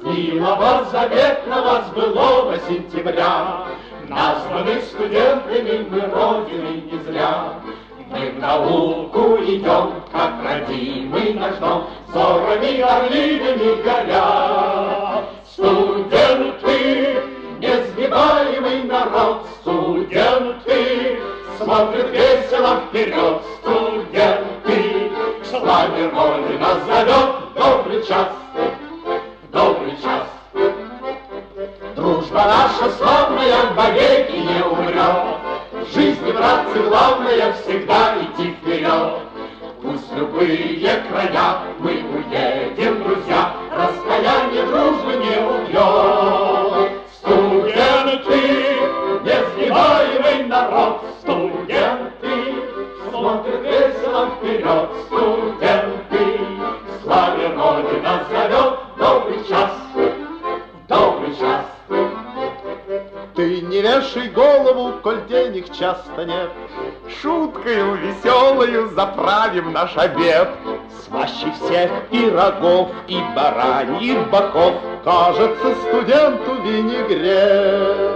Милого заветного с былого сентября, названы студентами мы Родины не зря. Мы в науку идем, как родимый наш дом, взорами орлиными горя. Студенты, несгибаемый народ, студенты, смотрят весело вперед, студенты, к славе Родина зовет. Добрый час, добрый час. Дружба наша славная вовеки не умрет. В жизни, братцы, главное всегда идти вперед. Пусть любые края мы уедем, друзья, расстояние дружбы не убьет. Студенты, несгибаемый народ, студенты, смотрят весело вперед, студенты, к славе Родина зовет. Добрый час, добрый час. Ты не вешай голову, коль денег часто нет. Шуткою веселою заправим наш обед. Слаще всех пирогов и бараньих боков кажется студенту винегрет.